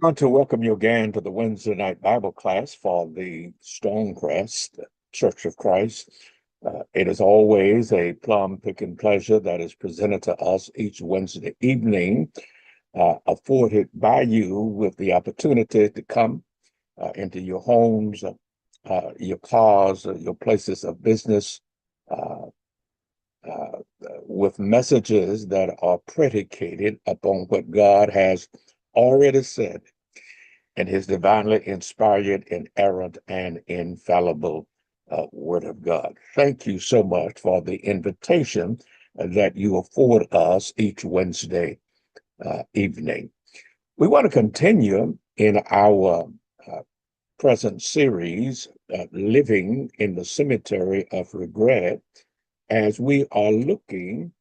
Want to welcome you again to the Wednesday night Bible class for the Stonecrest Church of Christ. It is always a plum picking pleasure that is presented to us each Wednesday evening, afforded by you with the opportunity to come into your homes, your cars, your places of business, uh, uh, with messages that are predicated upon what God has already said in his divinely inspired, inerrant, and infallible Word of God. Thank you so much for the invitation that you afford us each Wednesday evening. We want to continue in our uh, present series, Living in the Cemetery of Regret, as we are looking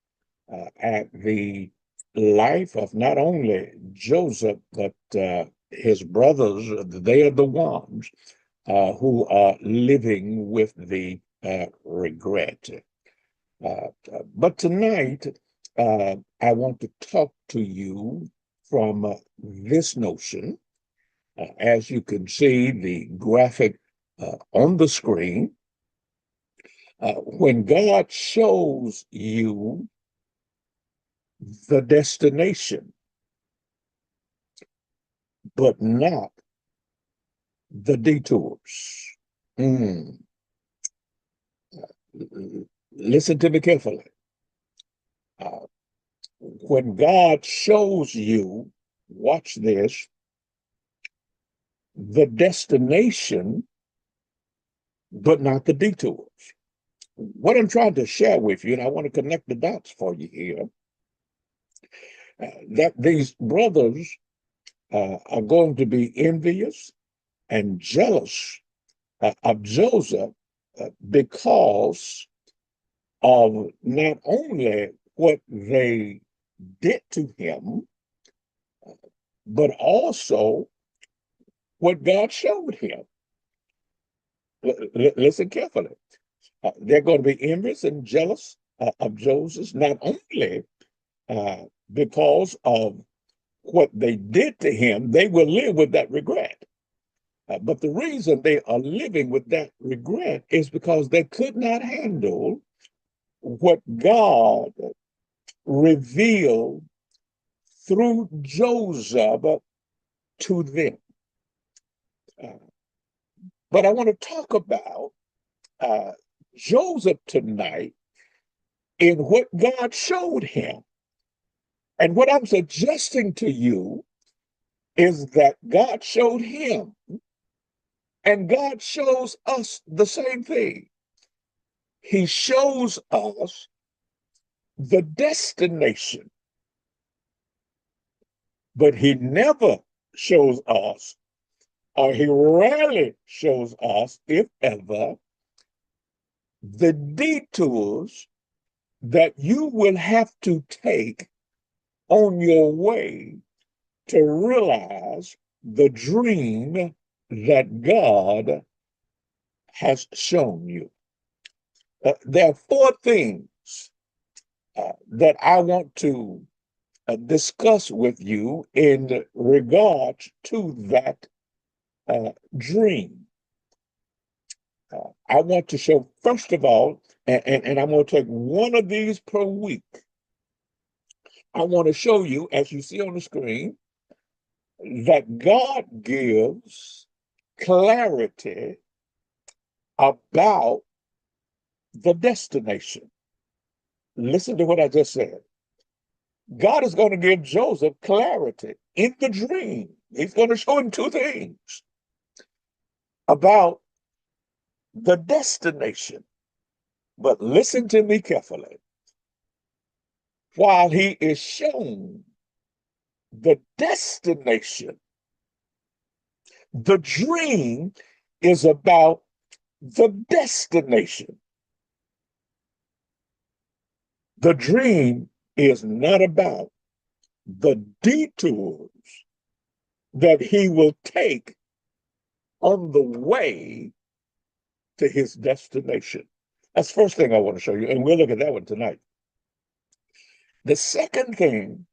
at the life of not only Joseph, but his brothers. They are the ones who are living with the regret. But tonight, I want to talk to you from this notion. As you can see, the graphic on the screen, when God shows you the destination, but not the detours. Mm. Listen to me carefully. Uh, when God shows you, watch this, the destination, but not the detours. What I'm trying to share with you, and I want to connect the dots for you here, that these brothers are going to be envious and jealous of Joseph because of not only what they did to him, but also what God showed him. Listen carefully. They're going to be envious and jealous of Joseph, not only uh, because of what they did to him, they will live with that regret. But the reason they are living with that regret is because they could not handle what God revealed through Joseph to them. Uh, but I want to talk about uh, Joseph tonight in what God showed him. And what I'm suggesting to you is that God showed him, and God shows us the same thing. He shows us the destination, but he never shows us, or he rarely shows us, if ever, the detours that you will have to take on your way to realize the dream that God has shown you. There are four things that I want to discuss with you in regard to that dream. I want to show, first of all, and I'm going to take one of these per week. I want to show you, as you see on the screen, that God gives clarity about the destination. Listen to what I just said. God is going to give Joseph clarity in the dream. He's going to show him two things about the destination. But listen to me carefully. While he is shown the destination, the dream is about the destination. The dream is not about the detours that he will take on the way to his destination. That's the first thing I want to show you, and we'll look at that one tonight. The second thing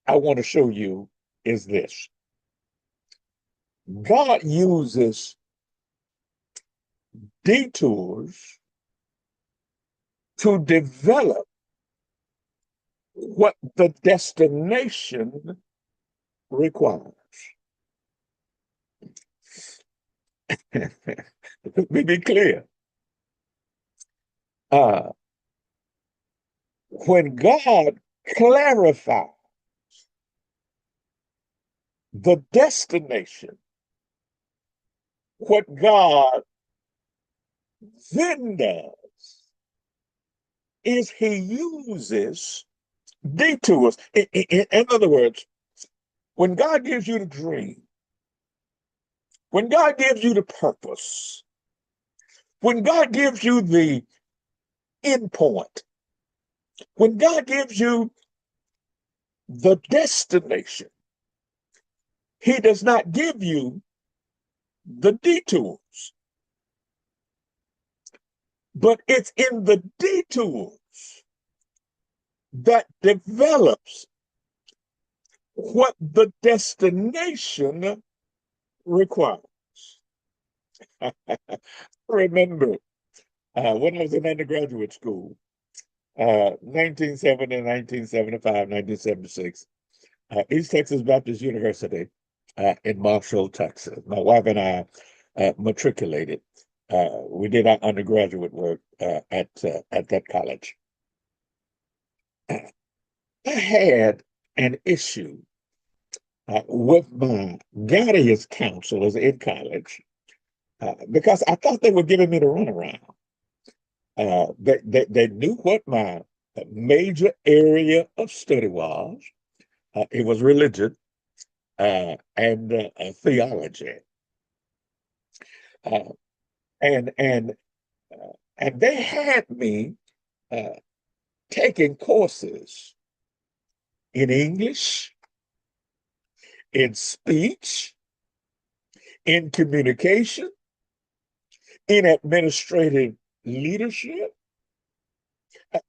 I want to show you is this. God uses detours to develop what the destination requires. Let me be clear. Uh, when God clarifies the destination, what God then does is he uses detours. In other words, when God gives you the dream, when God gives you the purpose, when God gives you the end point, when God gives you the destination, he does not give you the detours, but it's in the detours that develops what the destination requires. Remember, when I was in undergraduate school, 1970, 1975, 1976, East Texas Baptist University in Marshall, Texas. My wife and I matriculated. We did our undergraduate work at that college. I had an issue with my guidance counselors in college because I thought they were giving me the runaround. They knew what my major area of study was. It was religion and theology, uh, and and and they had me uh, taking courses in English, in speech, in communication, in administrative leadership. Uh,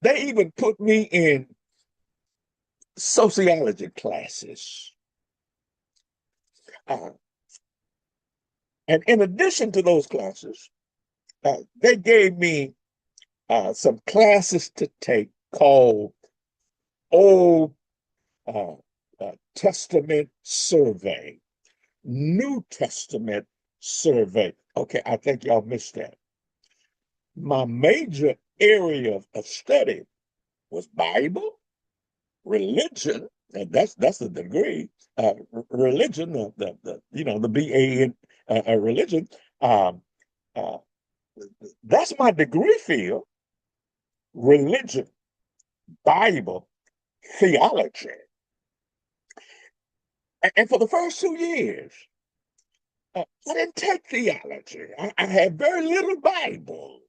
They even put me in sociology classes. Uh, and in addition to those classes, they gave me some classes to take called Old uh, Testament Survey, New Testament Survey. Okay, I think y'all missed that. My major area of study was Bible, religion, and that's the degree. Religion, the BA in religion. Um, uh, that's my degree field: religion, Bible, theology. And for the first 2 years, I didn't take theology. I had very little Bible.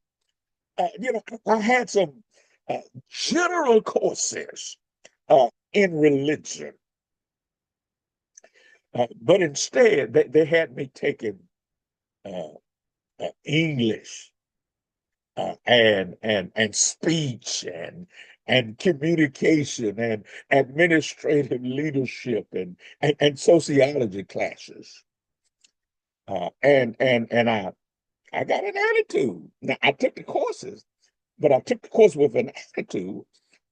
I had some general courses in religion, but instead they had me taking uh, English and speech and communication and administrative leadership and sociology classes. And I got an attitude. Now I took the courses, but I took the course with an attitude,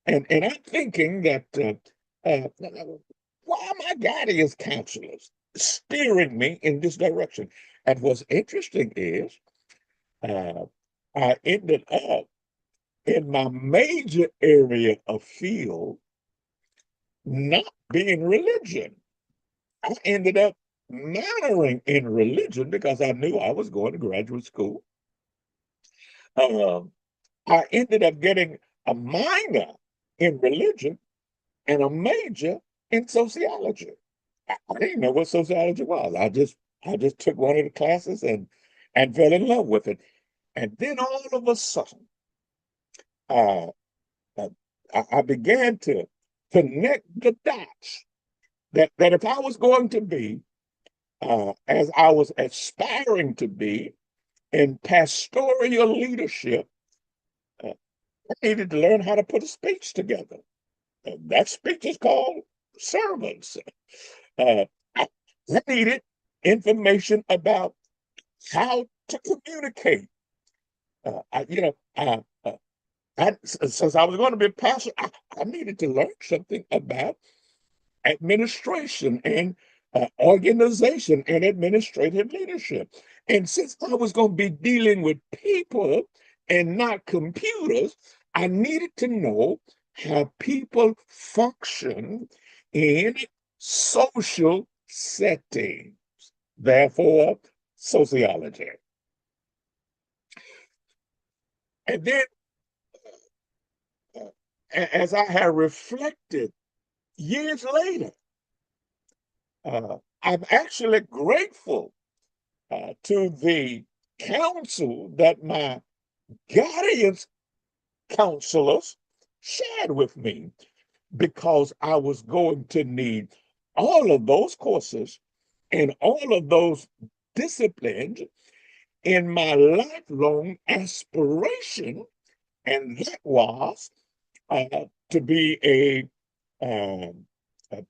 and I'm thinking that why am I guiding as counselors steering me in this direction? And what's interesting is uh, I ended up in my major area of field not being religion. I ended up minoring in religion because I knew I was going to graduate school. Um, I ended up getting a minor in religion and a major in sociology. I didn't know what sociology was. I just took one of the classes and fell in love with it. And then all of a sudden, uh, uh, I began to connect the dots that if I was going to be, as I was aspiring to be in pastoral leadership, I needed to learn how to put a speech together. That speech is called sermons. Uh, I needed information about how to communicate. I, you know, since I was going to be a pastor, I needed to learn something about administration and organization and administrative leadership. And since I was going to be dealing with people and not computers, I needed to know how people function in social settings. Therefore, sociology. And then, as I have reflected years later, I'm actually grateful to the counsel that my guidance counselors shared with me because I was going to need all of those courses and all of those disciplines in my lifelong aspiration, and that was to be a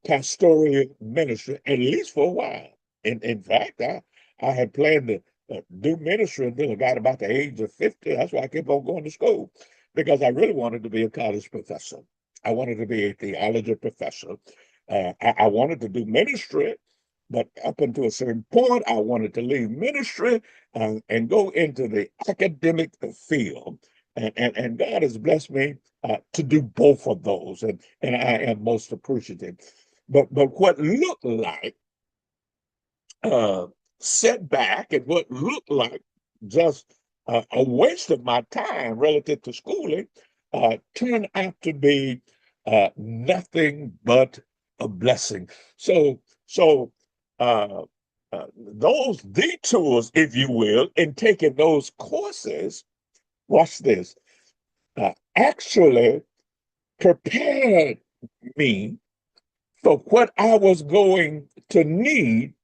pastoral minister, at least for a while. In fact, I had planned to do ministry until I got about the age of 50. That's why I kept on going to school, because I really wanted to be a college professor. I wanted to be a theology professor. I wanted to do ministry, but up until a certain point, I wanted to leave ministry and go into the academic field. And God has blessed me to do both of those, and I am most appreciative. But what looked like uh, setback and what looked like just a waste of my time relative to schooling turned out to be nothing but a blessing. So uh, those detours, if you will, in taking those courses, watch this, actually prepared me for what I was going to need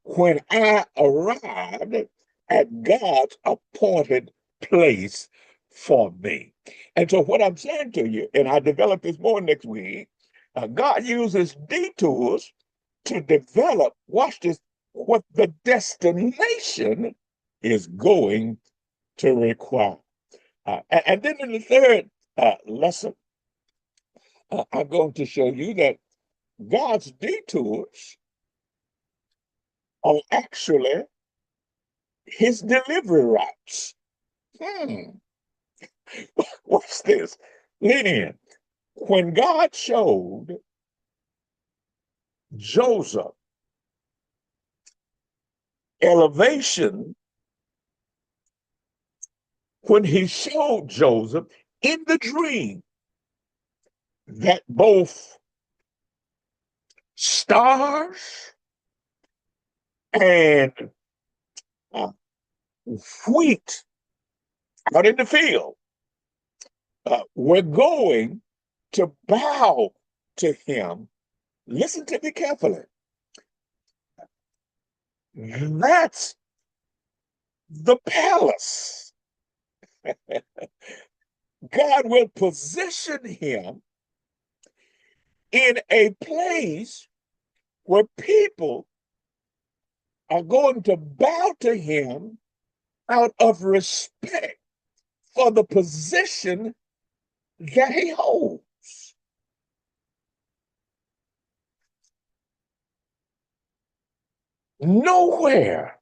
when I arrived at God's appointed place for me. And so, what I'm saying to you, and I develop this more next week, God uses detours to develop, watch this, what the destination is going to require. And then in the third lesson, I'm going to show you that God's detours are actually his delivery routes. Hmm. What's this? Lean When God showed Joseph elevation, when he showed Joseph in the dream that both stars and uh, wheat out in the field were going to bow to him. Listen to me carefully. That's the palace. God will position him in a place where people are going to bow to him out of respect for the position that he holds. Nowhere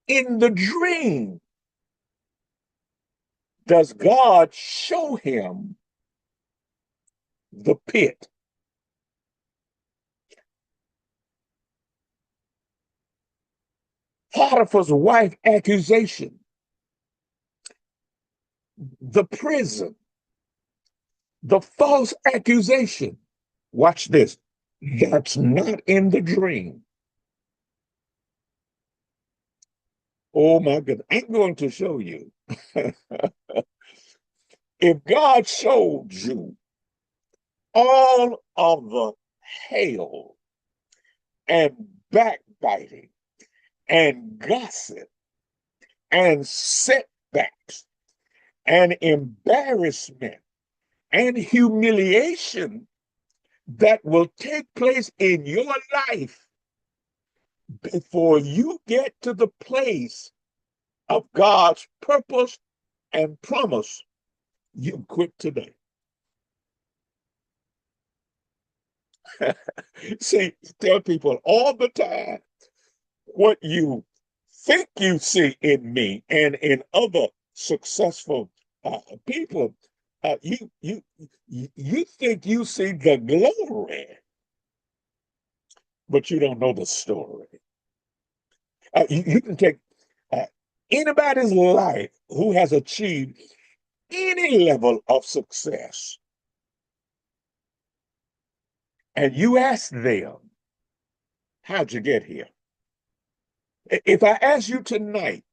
in the dream does God show him the pit. Potiphar's wife accusation, the prison, the false accusation. Watch this. That's not in the dream. Oh my goodness. I'm going to show you. If God showed you all of the hail and backbiting and gossip and setbacks and embarrassment and humiliation that will take place in your life before you get to the place of God's purpose and promise, you quit today. See, tell people all the time what you think you see in me and in other successful people. You think you see the glory, but you don't know the story. You can take uh, anybody's life who has achieved any level of success, and you ask them, how'd you get here? If I ask you tonight,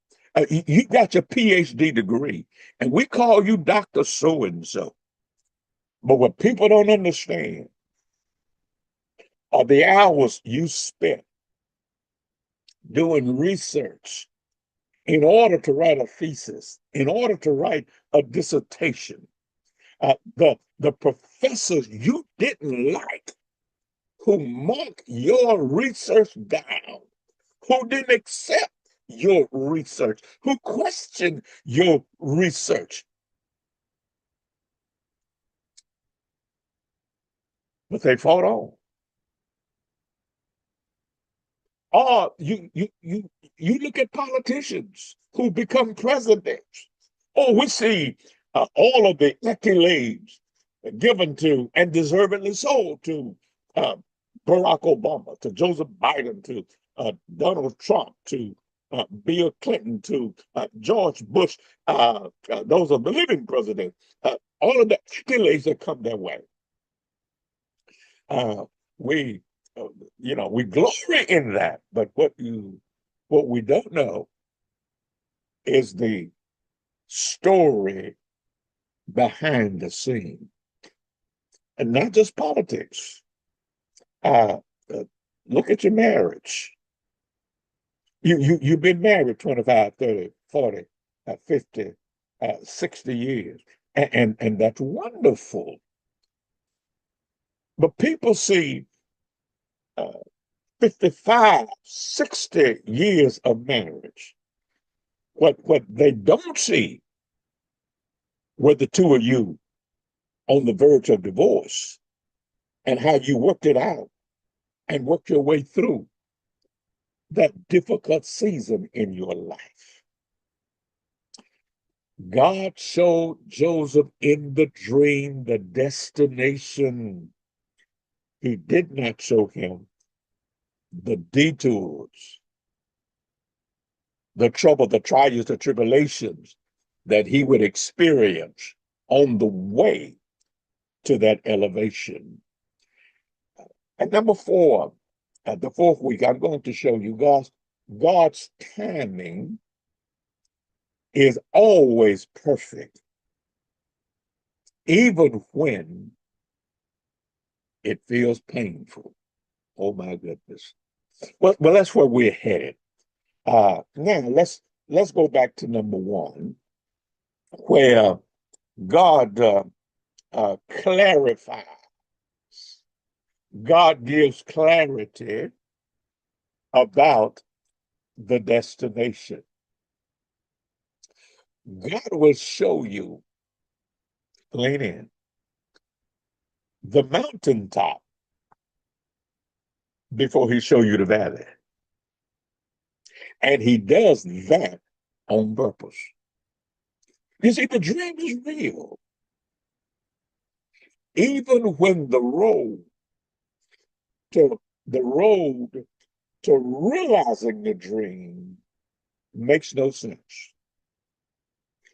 you got your PhD degree, and we call you Dr. So and so. But what people don't understand are the hours you spent doing research in order to write a thesis, in order to write a dissertation. The professors you didn't like who marked your research down, who didn't accept your research, who questioned your research. But they fought on. Or you look at politicians who become presidents. Oh, we see all of the accolades given to and deservedly so to uh, Barack Obama, to Joseph Biden, to Donald Trump, to Bill Clinton, to George Bush. Those are the living presidents. All of the accolades that come their way. Uh, we, we glory in that, but what we don't know is the story behind the scene, and not just politics. Uh, uh, Look at your marriage. You've been married 25, 30, 40, 50, 60 years, and that's wonderful. But people see uh, 55, 60 years of marriage. What they don't see were the two of you on the verge of divorce and how you worked it out and worked your way through that difficult season in your life. God showed Joseph in the dream the destination. He did not show him the detours, the trouble, the trials, the tribulations that he would experience on the way to that elevation. And number four, the fourth week, I'm going to show you God's timing is always perfect, even when it feels painful. Oh my goodness. Well, that's where we're headed. Now let's go back to number one, where God clarifies. God gives clarity about the destination. God will show you, lean in, the mountaintop before he show you the valley. And he does that on purpose. You see, the dream is real. Even when to the road to realizing the dream makes no sense.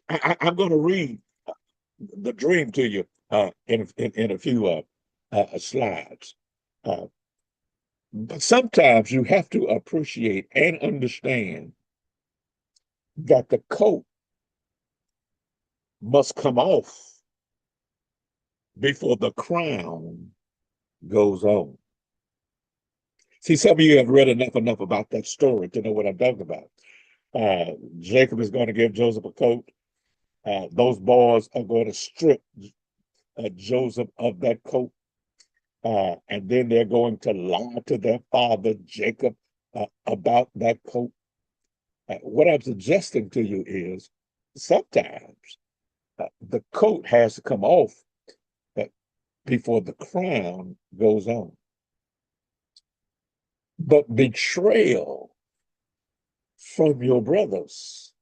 I'm going to read the dream to you in a few slides. Uh, but sometimes you have to appreciate and understand that the coat must come off before the crown goes on. See, some of you have read enough about that story to know what I'm talking about. Jacob is going to give Joseph a coat. Those boys are going to strip Joseph of that coat. And then they're going to lie to their father, Jacob, about that coat. What I'm suggesting to you is sometimes the coat has to come off uh, before the crown goes on. But betrayal from your brothers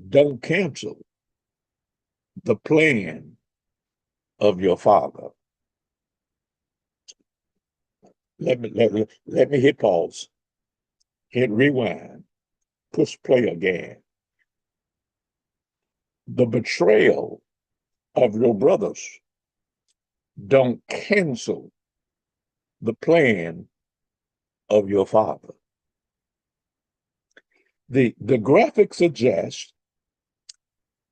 don't cancel the plan of your father. Let me hit pause, hit rewind, push play again. The betrayal of your brothers don't cancel the plan of your father. The graphic suggests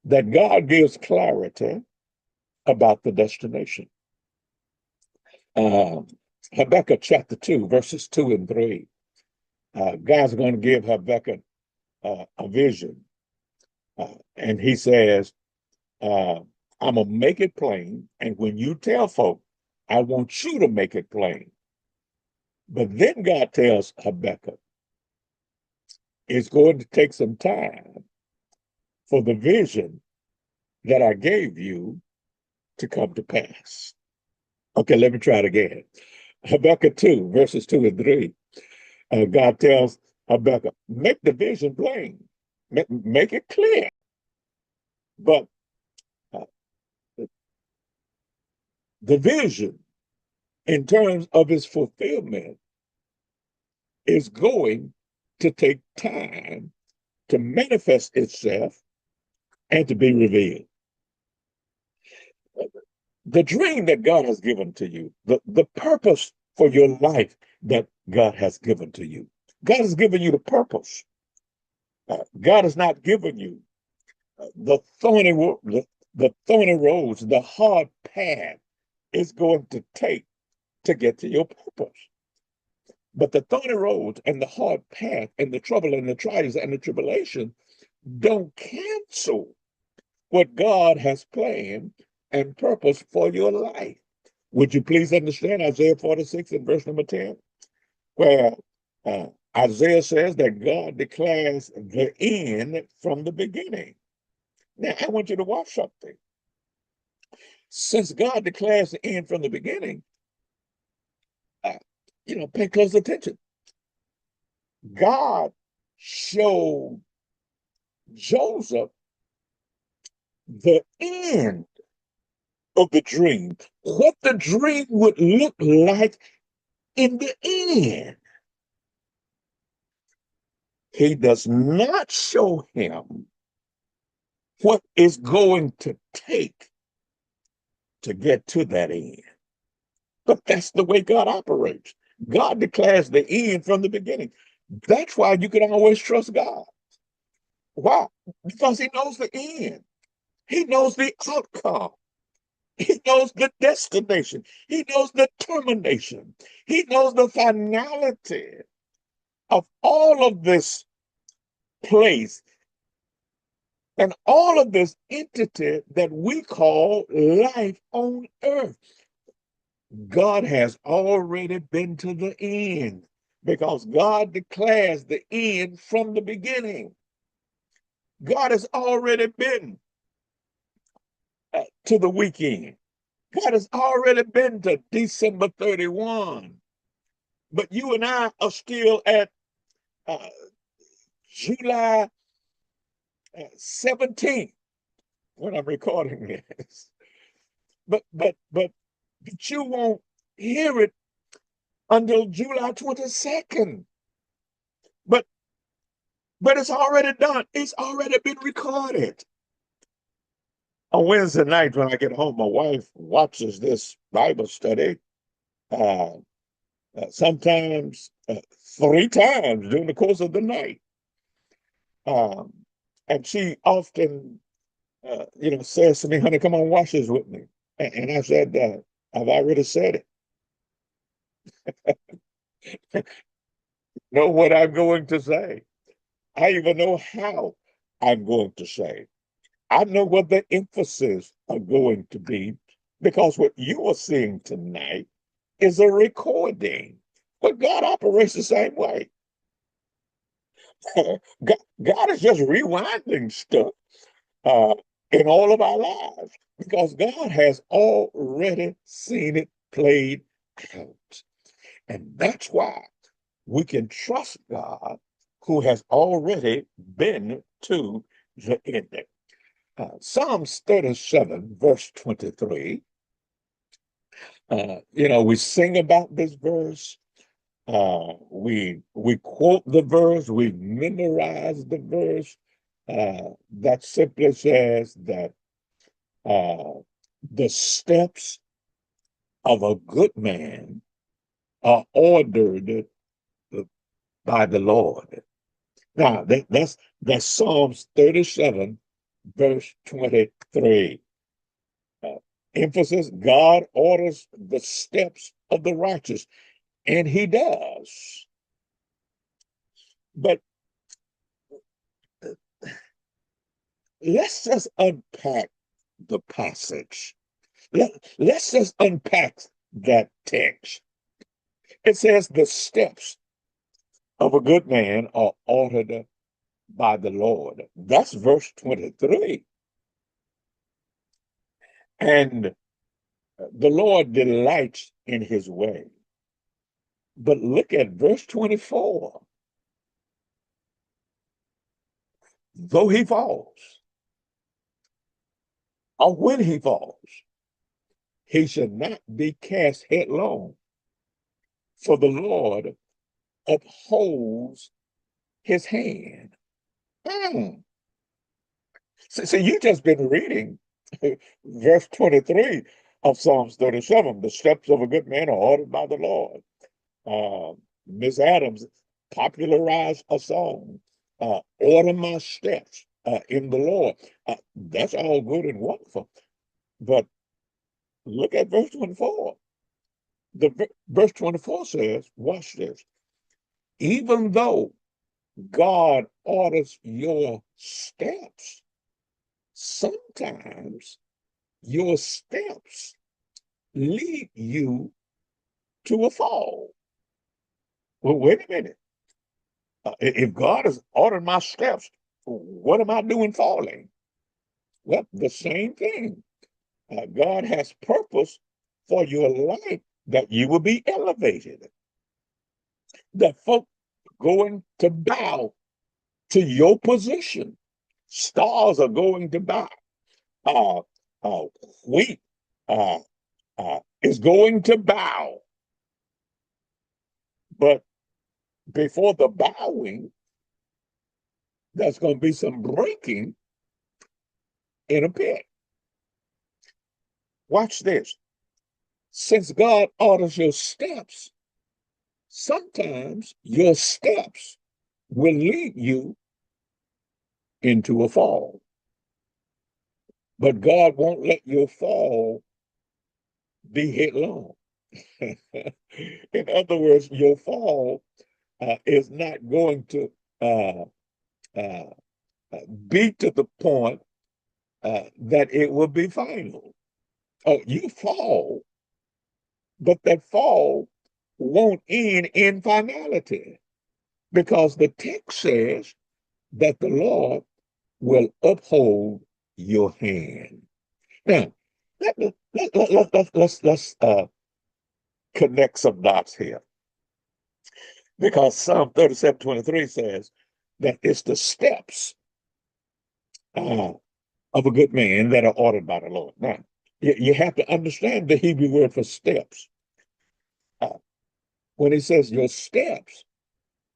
that God gives clarity about the destination. Uh, Habakkuk chapter 2, verses 2 and 3. God's going to give Habakkuk a vision. And he says, I'm going to make it plain. And when you tell folk, I want you to make it plain. But then God tells Habakkuk, it's going to take some time for the vision that I gave you to come to pass. Okay, let me try it again. Habakkuk 2, verses 2 and 3. God tells Habakkuk, make the vision plain, make it clear. But uh, the vision, in terms of its fulfillment, is going to take time to manifest itself and to be revealed. The dream that God has given to you, the purpose for your life that God has given to you. God has given you the purpose. God has not given you the thorny roads, the hard path it's going to take to get to your purpose. But the thorny roads and the hard path and the trouble and the trials and the tribulation don't cancel what God has planned and purpose for your life. Would you please understand Isaiah 46 and verse number 10, where Isaiah says that God declares the end from the beginning. Now, I want you to watch something. Since God declares the end from the beginning, uh, pay close attention. God showed Joseph the end of the dream, what the dream would look like in the end. He does not show him what is going to take to get to that end. But that's the way God operates. God declares the end from the beginning. That's why you can always trust God. Why? Because he knows the end. He knows the outcome. He knows the destination. He knows the termination. He knows the finality of all of this place and all of this entity that we call life on earth. God has already been to the end because God declares the end from the beginning. God has already been to the weekend. God has already been to December 31. But you and I are still at July 17th when I'm recording this. But you won't hear it until July 22nd. But it's already done. It's already been recorded. On Wednesday night when I get home, my wife watches this Bible study. Uh, sometimes 3 times during the course of the night. Um, and she often, says to me, honey, come on, watch this with me. And I said, I've already said it. Know what I'm going to say. I even know how I'm going to say. I know what the emphasis are going to be because what you are seeing tonight is a recording But God operates the same way. God is just rewinding stuff uh, in all of our lives because God has already seen it played out. And that's why we can trust God who has already been to the ending. Psalms 37, verse 23. We sing about this verse. We quote the verse. We memorize the verse. That simply says that uh, the steps of a good man are ordered by the Lord. Now, that's Psalms 37, verse 23. Uh, Emphasis, God orders the steps of the righteous, and he does. But let's just unpack the passage. Let's just unpack that text. It says the steps of a good man are ordered by the Lord. That's verse 23. And the Lord delights in his way. But look at verse 24. Though he falls, or when he falls, he should not be cast headlong, for the Lord upholds his hand. Mm. So you just been reading verse 23 of Psalms 37. The steps of a good man are ordered by the Lord. Miss Adams popularized a song, Order My Steps in the Lord. That's all good and wonderful. But look at verse 24. Verse 24 says, watch this. Even though God orders your steps, sometimes your steps lead you to a fall. Well, wait a minute. If God has ordered my steps, what am I doing falling? Well, the same thing. God has purpose for your life that you will be elevated. That folk going to bow to your position. Stars are going to bow. Uh, uh, wheat uh, is going to bow. But before the bowing, there's going to be some breaking in a pit. Watch this. Since God orders your steps, sometimes your steps will lead you into a fall. But God won't let your fall be headlong. In other words, your fall is not going to uh, uh, be to the point that it will be final. Oh, you fall, but that fall won't end in finality because the text says that the Lord will uphold your hand. Now, let's connect some dots here because Psalm 37:23 says that it's the steps uh, of a good man that are ordered by the Lord. Now, you have to understand the Hebrew word for steps. Uh, when he says your steps,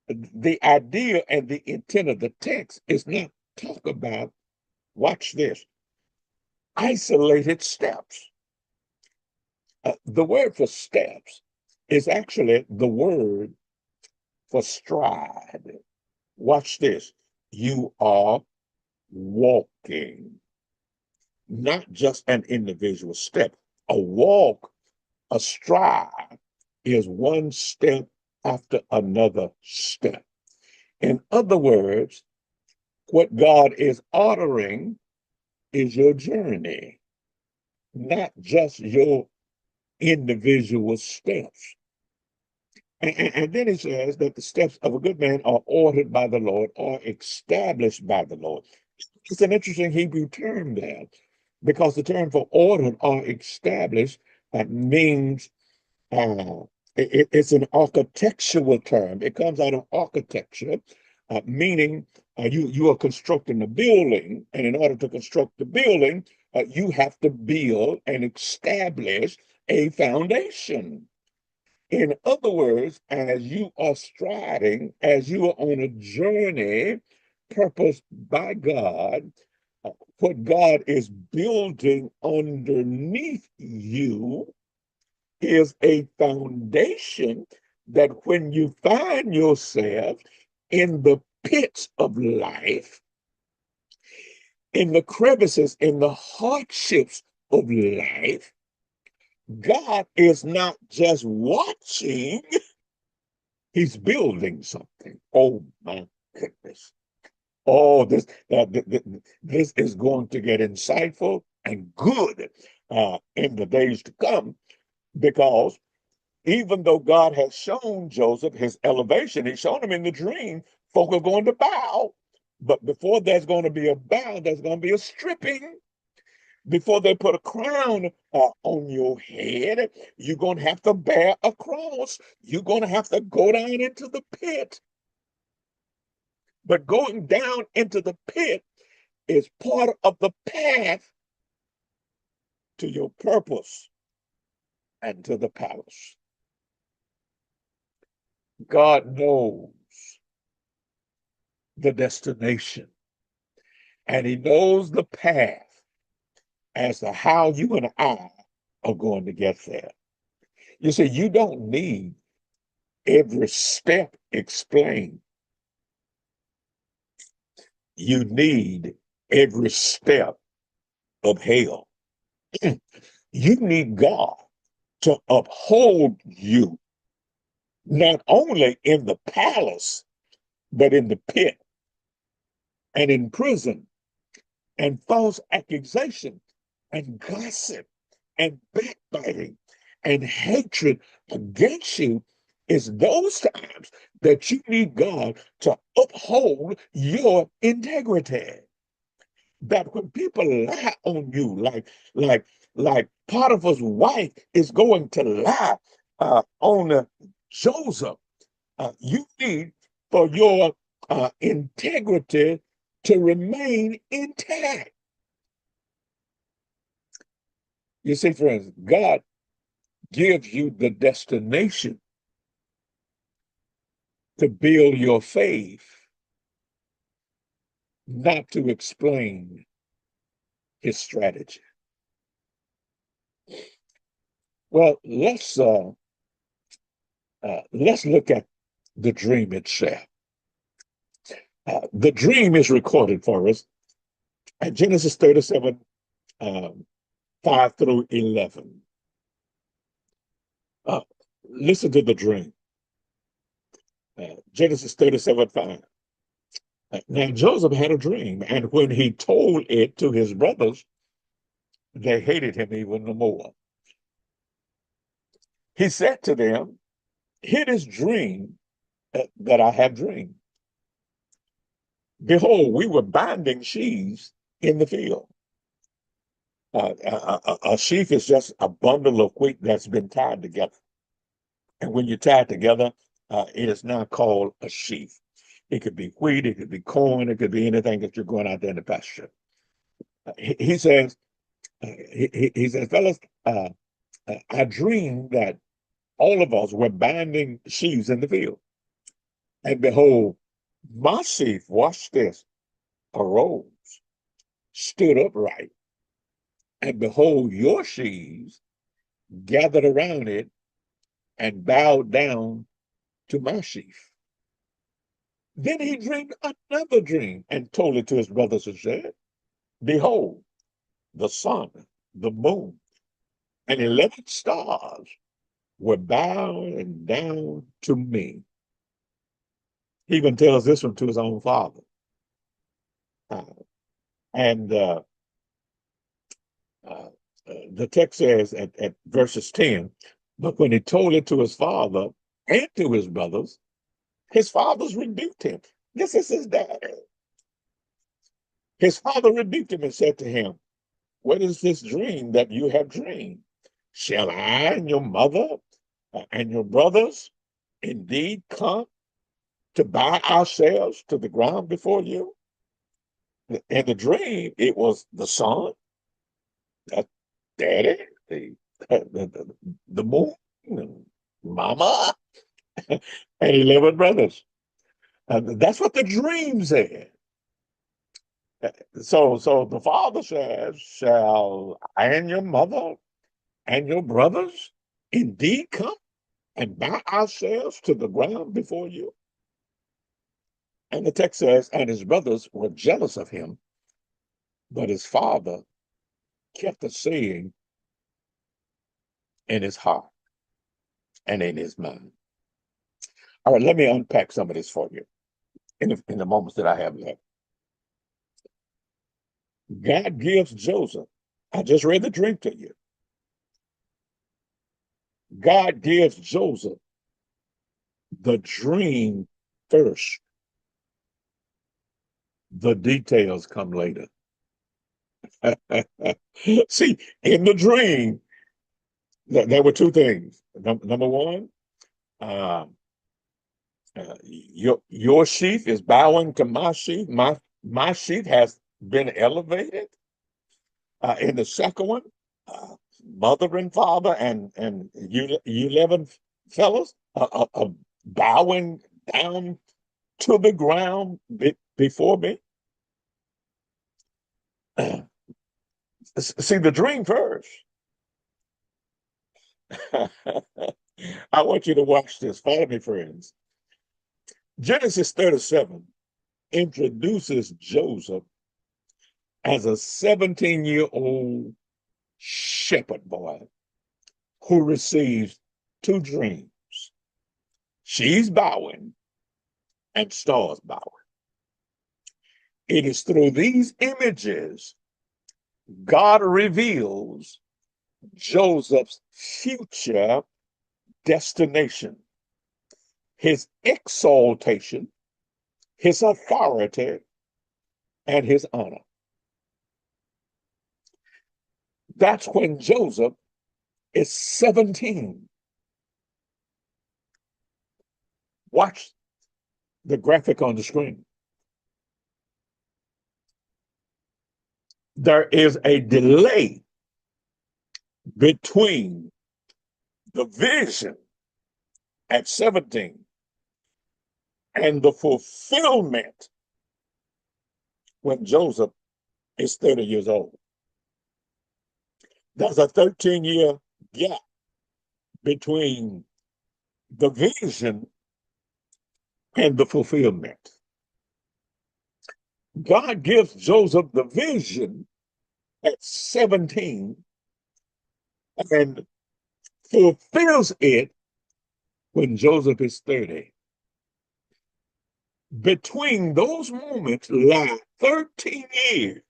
the idea and the intent of the text is not talk about, watch this, isolated steps. The word for steps is actually the word for stride. Watch this. You are walking, not just an individual step. A walk, a stride is one step after another step. In other words, what God is ordering is your journey, not just your individual steps. And then he says that the steps of a good man are ordered by the Lord, or established by the Lord. It's an interesting Hebrew term there, because the term for ordered or established means it's an architectural term. It comes out of architecture, meaning you are constructing a building, and in order to construct the building, you have to build and establish a foundation. In other words, as you are striding, as you are on a journey purposed by God, what God is building underneath you is a foundation that when you find yourself in the pits of life, in the crevices, in the hardships of life, God is not just watching, he's building something. Oh my goodness. Oh, this is going to get insightful and good in the days to come, because even though God has shown Joseph his elevation, he's shown him in the dream, folk are going to bow. But before there's going to be a bow, there's going to be a stripping. Before they put a crown on your head, you're going to have to bear a cross. You're going to have to go down into the pit. But going down into the pit is part of the path to your purpose and to the palace. God knows the destination, and he knows the path as to how you and I are going to get there. You see, you don't need every step explained. You need every step of hell. You need God to uphold you, not only in the palace, but in the pit and in prison, and false accusation and gossip and backbiting and hatred against you. Is those times that you need God to uphold your integrity. That when people lie on you, like Potiphar's wife is going to lie on Joseph, you need for your integrity to remain intact. You see, friends, God gives you the destination to build your faith, not to explain his strategy. Well, let's look at the dream itself. The dream is recorded for us at Genesis 37, 5 through 11. Listen to the dream. Genesis 37, 5. Now Joseph had a dream, and when he told it to his brothers, they hated him even more. He said to them, "Hear this dream that I have dreamed. Behold, we were binding sheaves in the field." A sheaf is just a bundle of wheat that's been tied together. And when you tie it together, it is now called a sheaf. It could be wheat, it could be corn, it could be anything that you're going out there in the pasture. He says, he says, fellas, I dreamed that all of us were binding sheaves in the field. And behold, my sheaf, watch this, arose, stood upright. And behold, your sheaves gathered around it and bowed down to my sheaf. Then he dreamed another dream and told it to his brothers and said, behold, the sun, the moon, and 11 stars were bowing down to me. He even tells this one to his own father. Uh, and the text says at verses 10, but when he told it to his father, and to his brothers, his fathers rebuked him. This is his dad. His father rebuked him and said to him, what is this dream that you have dreamed? Shall I and your mother and your brothers indeed come to bow ourselves to the ground before you? In the dream, it was the son, that daddy, the moon, and mama, and 11 brothers. That's what the dream said. So the father says, shall I and your mother and your brothers indeed come and bow ourselves to the ground before you? And the text says, and his brothers were jealous of him, but his father kept the saying in his heart and in his mind. All right, let me unpack some of this for you in the moments that I have left. God gives Joseph, I just read the dream to you. God gives Joseph the dream first. The details come later. See, in the dream, there were two things. Number one, uh, your sheaf is bowing to my sheaf. My sheaf has been elevated. In the second one, mother and father and you 11 fellows bowing down to the ground before me. See the dream first. I want you to watch this. Follow me, friends. Genesis 37 introduces Joseph as a 17-year-old shepherd boy who receives two dreams. She's bowing and stars bowing. It is through these images God reveals Joseph's future destination, his exaltation, his authority, and his honor. That's when Joseph is 17. Watch the graphic on the screen. There is a delay between the vision at 17 and the fulfillment when Joseph is 30 years old. There's a 13-year gap between the vision and the fulfillment. God gives Joseph the vision at 17 and fulfills it when Joseph is 30. Between those moments lie 13 years.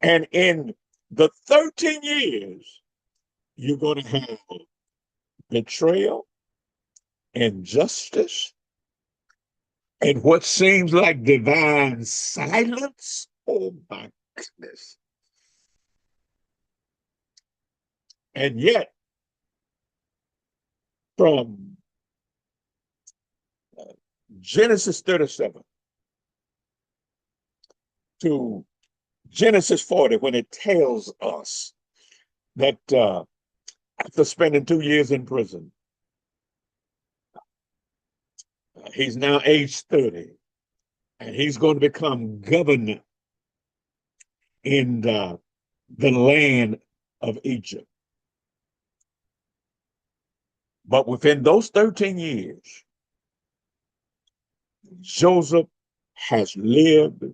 And in the 13 years, you're going to have betrayal, injustice, and what seems like divine silence. Oh my goodness. And yet, from Genesis 37 to Genesis 40, when it tells us that after spending 2 years in prison, he's now age 30, and he's going to become governor in the land of Egypt. But within those 13 years, Joseph has lived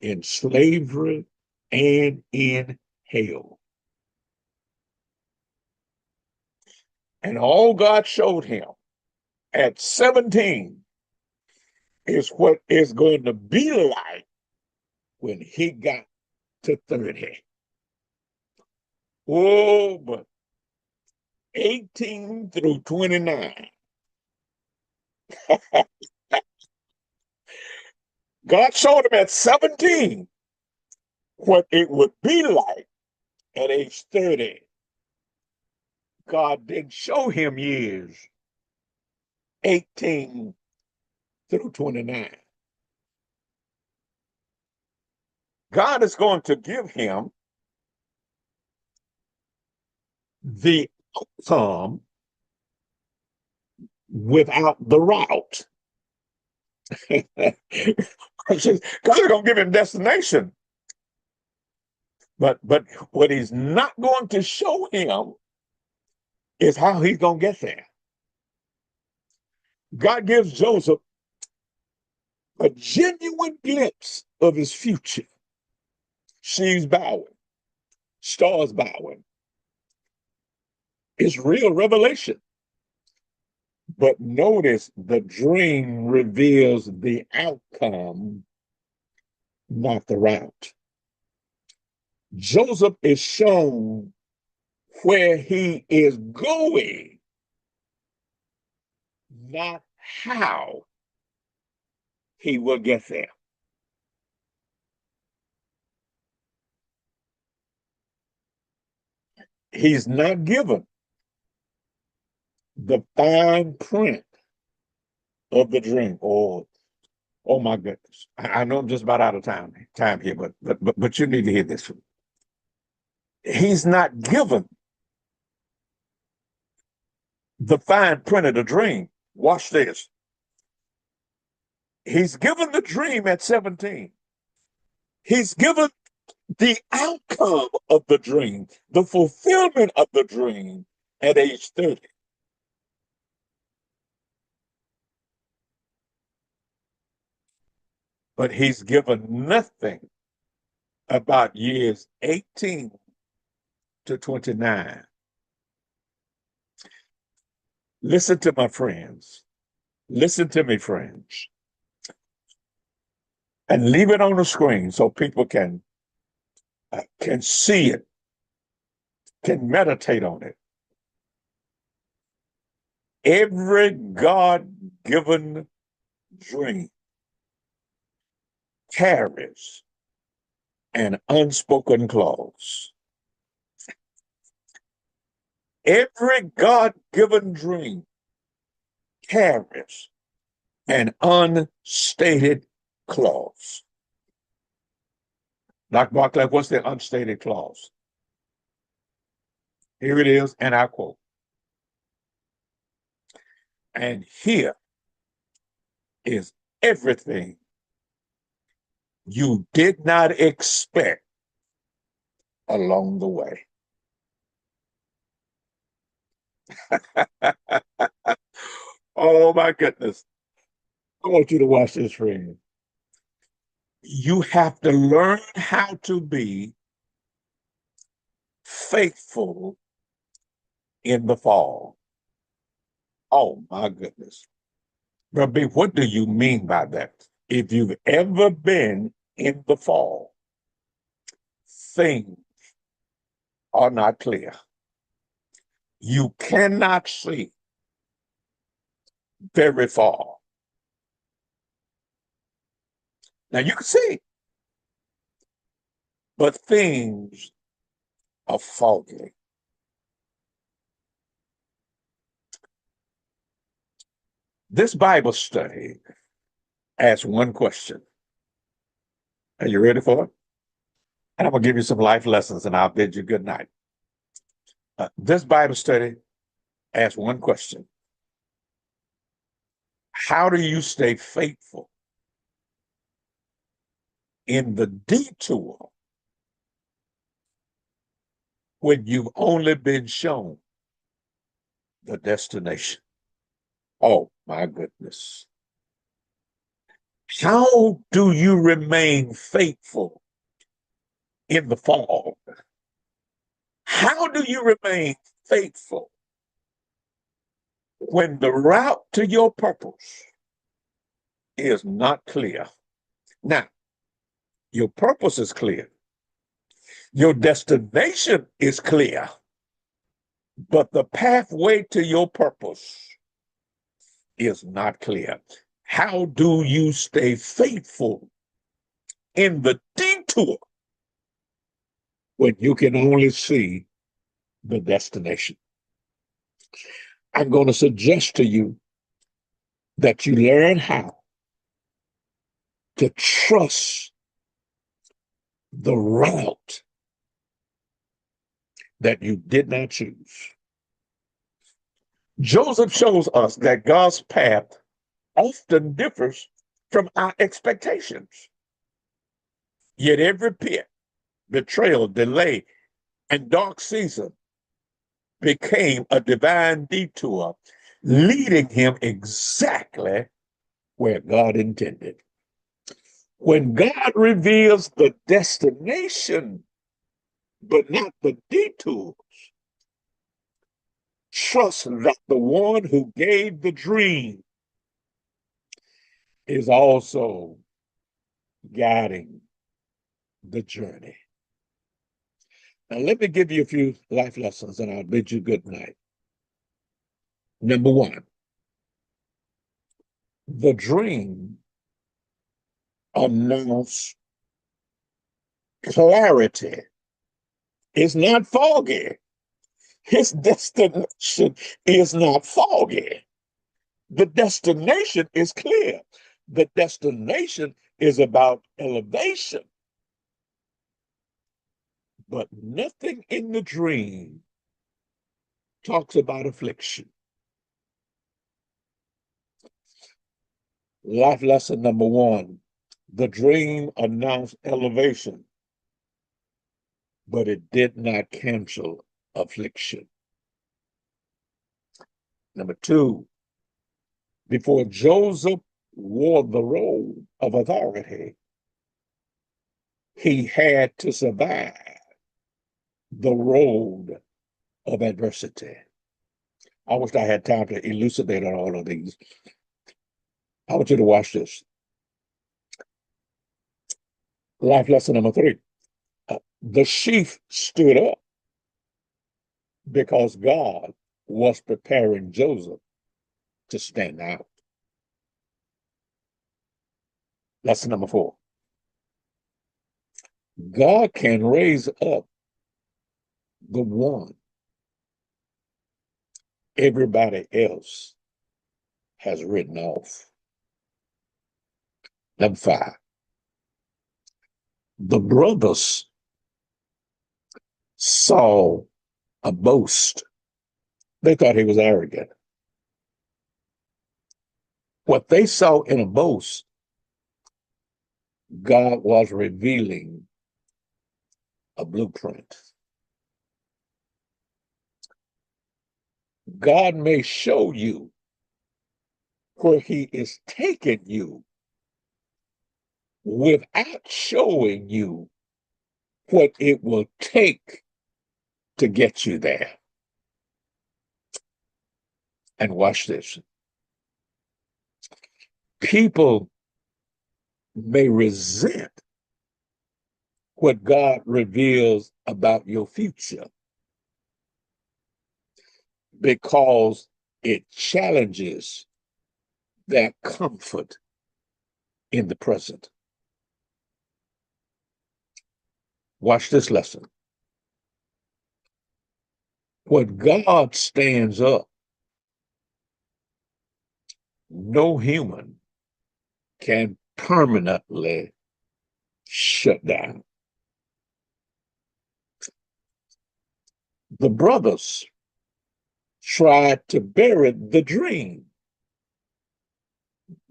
in slavery and in hell. And all God showed him at 17 is what it's going to be like when he got to 30. Oh, but 18 through 29 God showed him at 17 what it would be like at age 30. God didn't show him years 18 through 29. God is going to give him the outcome without the route. God is going to give him destination, but what he's not going to show him is how he's going to get there. God gives Joseph a genuine glimpse of his future. She's bowing, stars bowing. It's real revelation. But notice the dream reveals the outcome, not the route. Joseph is shown where he is going, not how he will get there. He's not given the fine print of the dream. Oh my goodness. I know I'm just about out of time here, but you need to hear this. He's not given the fine print of the dream. Watch this. He's given the dream at 17. He's given the outcome of the dream, the fulfillment of the dream at age 30. But he's given nothing about years 18 to 29. Listen to my friends. Listen to me, friends. And leave it on the screen so people can see it, can meditate on it. Every God-given dream carries an unspoken clause. Every God-given dream carries an unstated clause. Dr. Barclay, what's the unstated clause? Here it is, and I quote. And here is everything you did not expect along the way. Oh my goodness. I want you to watch this, friend. You have to learn how to be faithful in the fall. Oh my goodness. But B, what do you mean by that? If you've ever been in the fall, things are not clear. You cannot see very far. Now you can see, but things are foggy. This Bible study asks one question. Are you ready for it? And I'm going to give you some life lessons and I'll bid you good night. This Bible study asks one question. How do you stay faithful in the detour when you've only been shown the destination? Oh my goodness. How do you remain faithful in the fall? How do you remain faithful when the route to your purpose is not clear? Now, your purpose is clear. Your destination is clear. But the pathway to your purpose is not clear. How do you stay faithful in the detour when you can only see the destination? I'm going to suggest to you that you learn how to trust the route that you did not choose. Joseph shows us that God's path often differs from our expectations. Yet every pit, betrayal, delay, and dark season became a divine detour, leading him exactly where God intended. When God reveals the destination, but not the detour, trust that the one who gave the dream is also guiding the journey. Now, let me give you a few life lessons and I'll bid you good night. Number one, the dream announced clarity. It's not foggy. His destination is not foggy. The destination is clear. The destination is about elevation. But nothing in the dream talks about affliction. Life lesson number one, the dream announced elevation, but it did not cancel affliction. Number two, before Joseph wore the robe of authority, he had to survive the road of adversity. I wish I had time to elucidate on all of these. I want you to watch this. Life lesson number three. The sheaf stood up because God was preparing Joseph to stand out. Lesson number four. God can raise up the one everybody else has written off. Number five. The brothers saw a boast. They thought he was arrogant. What they saw in a boast, God was revealing a blueprint. God may show you where he is taking you without showing you what it will take to get you there. And watch this. People may resent what God reveals about your future because it challenges their comfort in the present. Watch this lesson. When God stands up, no human can permanently shut down. The brothers tried to bury the dream,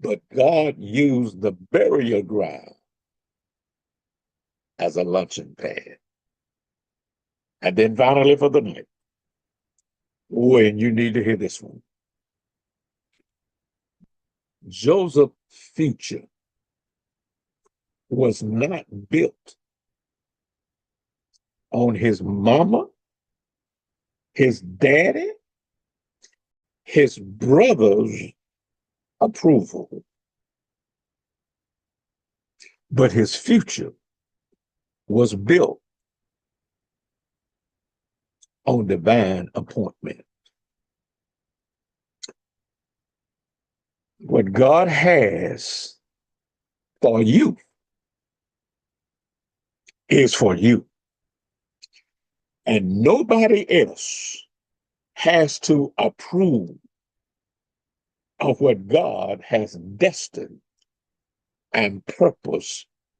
but God used the burial ground as a luncheon pad. And then finally for the night, when you need to hear this one, Joseph's future was not built on his mama, his daddy, his brother's approval, but his future was built on divine appointment. what God has for you is for you. And nobody else has to approve of what God has destined and purpose